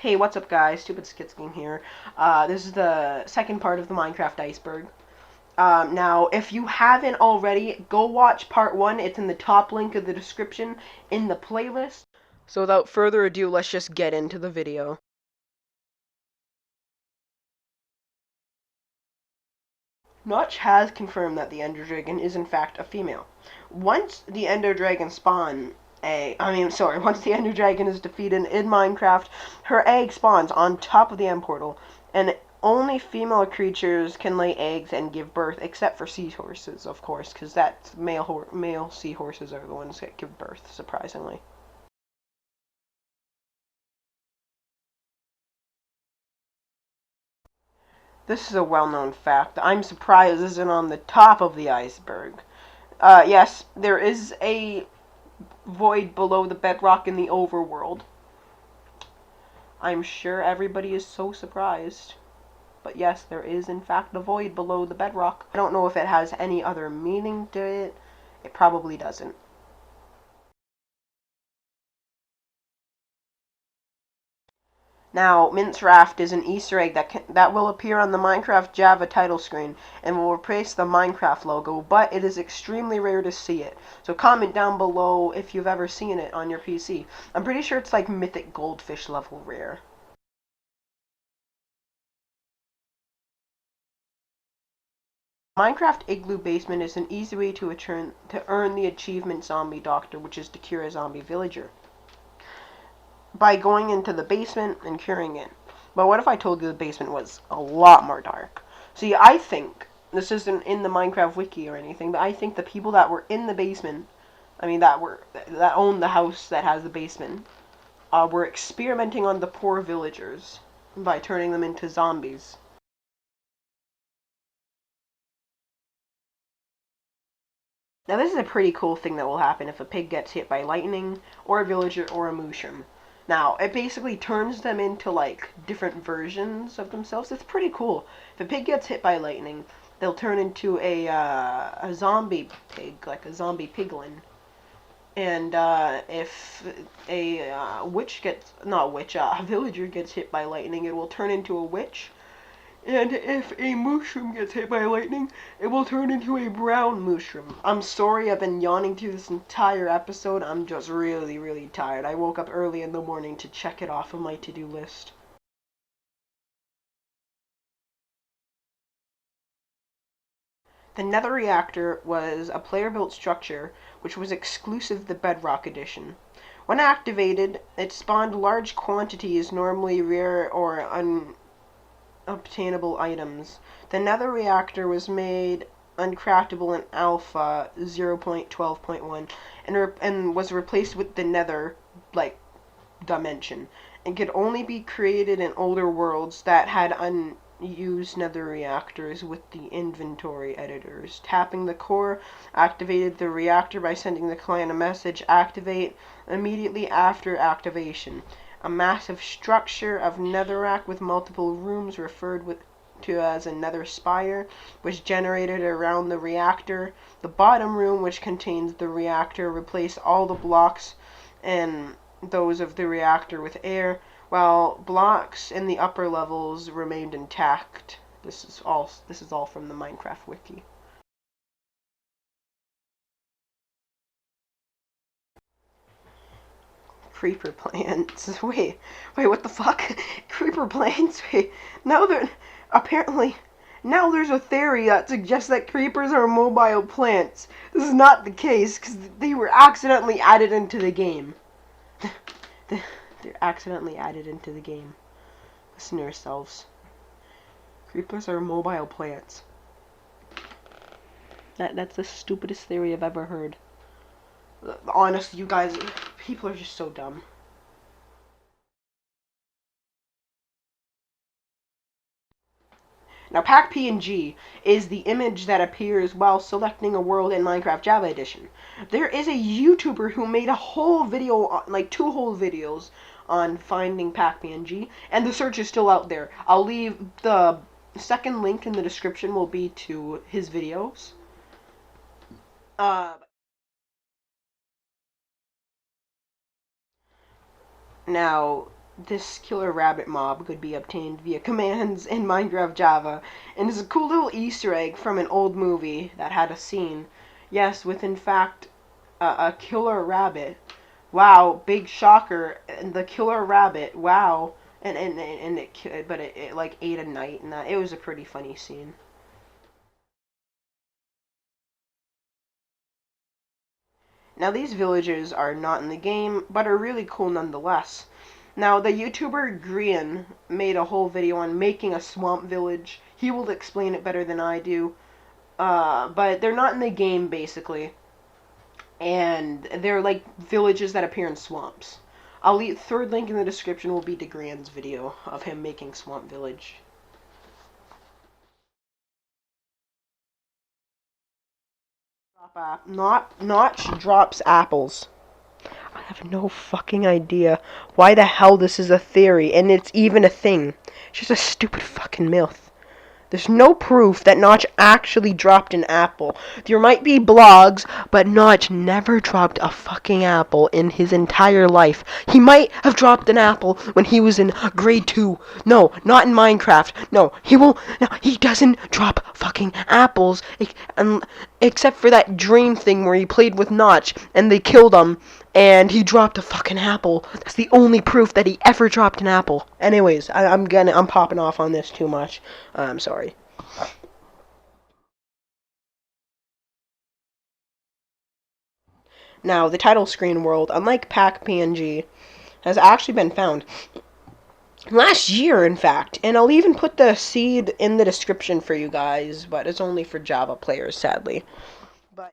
Hey, what's up guys? Stupid Skits Game here. This is the second part of the Minecraft iceberg. Now, if you haven't already, go watch part 1. It's in the top link of the description in the playlist. So without further ado, let's just get into the video. Notch has confirmed that the Ender Dragon is in fact a female. Once the Ender Dragon once the Ender Dragon is defeated in Minecraft, her egg spawns on top of the end portal, and only female creatures can lay eggs and give birth, except for seahorses, of course, because that's male seahorses are the ones that give birth, surprisingly. This is a well-known fact. I'm surprised this isn't on the top of the iceberg. Yes, there is a void below the bedrock in the overworld. I'm sure everybody is so surprised. But yes, there is in fact a void below the bedrock. I don't know if it has any other meaning to it. It probably doesn't. Now, Minceraft is an Easter egg that will appear on the Minecraft Java title screen and will replace the Minecraft logo, but it is extremely rare to see it. So comment down below if you've ever seen it on your PC. I'm pretty sure it's like mythic goldfish level rare. Minecraft Igloo Basement is an easy way to earn the achievement Zombie Doctor, which is to cure a zombie villager, by going into the basement and curing it. But what if I told you the basement was a lot more dark? See, I think, this isn't in the Minecraft wiki or anything, but I think the people that were in the basement, that owned the house that has the basement, were experimenting on the poor villagers by turning them into zombies. Now this is a pretty cool thing that will happen if a pig gets hit by lightning, or a villager, or a mushroom. Now, it basically turns them into, like, different versions of themselves. It's pretty cool. If a pig gets hit by lightning, they'll turn into a zombie pig, like a zombie piglin. And, if a villager gets hit by lightning, it will turn into a witch. And if a mushroom gets hit by lightning, it will turn into a brown mushroom. I'm sorry I've been yawning through this entire episode. I'm just really, really tired. I woke up early in the morning to check it off of my to-do list. The Nether reactor was a player-built structure which was exclusive to the Bedrock edition. When activated, it spawned large quantities, normally rare or unobtainable items. The Nether reactor was made uncraftable in Alpha 0.12.1 and was replaced with the Nether, like, dimension, and could only be created in older worlds that had unused Nether reactors with the inventory editors. Tapping the core activated the reactor by sending the client a message, activate, immediately after activation. A massive structure of netherrack with multiple rooms, referred to as a nether spire, was generated around the reactor. The bottom room, which contains the reactor, replaced all the blocks and those of the reactor with air, while blocks in the upper levels remained intact. This is all from the Minecraft wiki. Creeper plants. Wait, what the fuck? Creeper plants? Wait, now there's a theory that suggests that creepers are mobile plants. This is not the case, because they were accidentally added into the game. They're accidentally added into the game. Listen to yourselves. Creepers are mobile plants. That's the stupidest theory I've ever heard. Honestly, you guys, people are just so dumb. Now, pack.png is the image that appears while selecting a world in Minecraft Java Edition. There is a YouTuber who made a whole video, like 2 whole videos, on finding pack.png, and the search is still out there. I'll leave the second link in the description will be to his videos. Now, this killer rabbit mob could be obtained via commands in Minecraft Java, and is a cool little Easter egg from an old movie that had a scene. Yes, with in fact a killer rabbit. Wow, big shocker! And the killer rabbit. Wow, and it like ate a knight, and that it was a pretty funny scene. Now these villages are not in the game, but are really cool nonetheless. Now the YouTuber Grian made a whole video on making a swamp village. He will explain it better than I do. But they're not in the game basically. And they're like villages that appear in swamps. I'll leave third link in the description will be to Grian's video of him making swamp village. Notch drops apples. I have no fucking idea why the hell this is a theory, and it's even a thing. It's just a stupid fucking myth. There's no proof that Notch actually dropped an apple. There might be blogs, but Notch never dropped a fucking apple in his entire life. He might have dropped an apple when he was in grade 2. No, not in Minecraft. No, he doesn't drop fucking apples. Except for that dream thing where he played with Notch, and they killed him, and he dropped a fucking apple. That's the only proof that he ever dropped an apple. Anyways, I'm popping off on this too much. I'm sorry. Now, the title screen world, unlike pack.png, has actually been found last year, in fact, and I'll even put the seed in the description for you guys, but it's only for Java players, sadly. But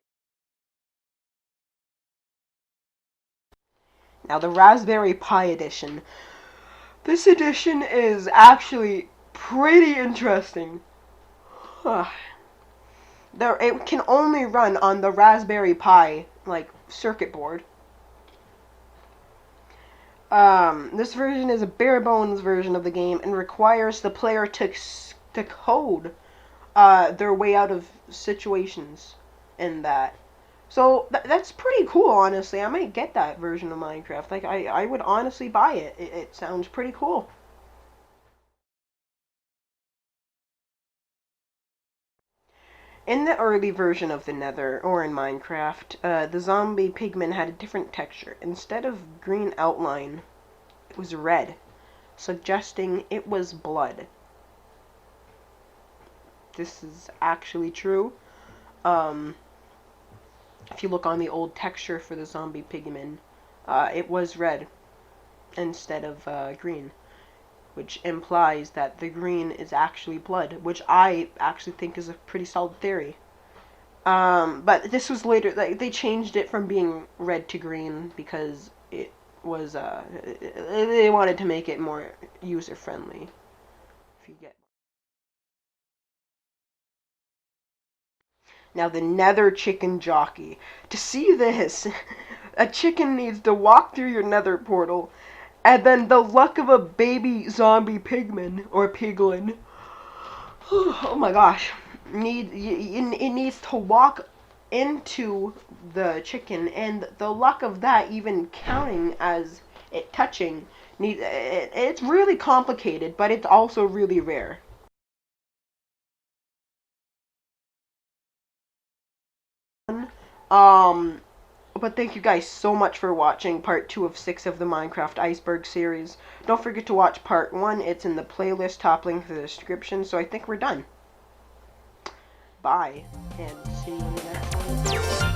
now, the Raspberry Pi edition. This edition is actually pretty interesting. It can only run on the Raspberry Pi, like, circuit board. This version is a bare bones version of the game and requires the player to code their way out of situations in that. So that's pretty cool, honestly. I might get that version of Minecraft. Like, I would honestly buy it. It sounds pretty cool. In the early version of the Nether, or in Minecraft, the zombie pigman had a different texture. Instead of green outline, it was red, suggesting it was blood. This is actually true. If you look on the old texture for the zombie pigman, it was red instead of green, which implies that the green is actually blood, which I actually think is a pretty solid theory. But this was later, like, they changed it from being red to green because it was, they wanted to make it more user-friendly, if you get. Now, the nether chicken jockey. To see this, a chicken needs to walk through your nether portal, and then the luck of a baby zombie pigman, or piglin, oh my gosh, it needs to walk into the chicken, and the luck of that even counting as it touching, it's really complicated, but it's also really rare. But thank you guys so much for watching part 2 of 6 of the Minecraft Iceberg series. Don't forget to watch part 1. It's in the playlist, top link in the description. So I think we're done. Bye, and see you in the next one.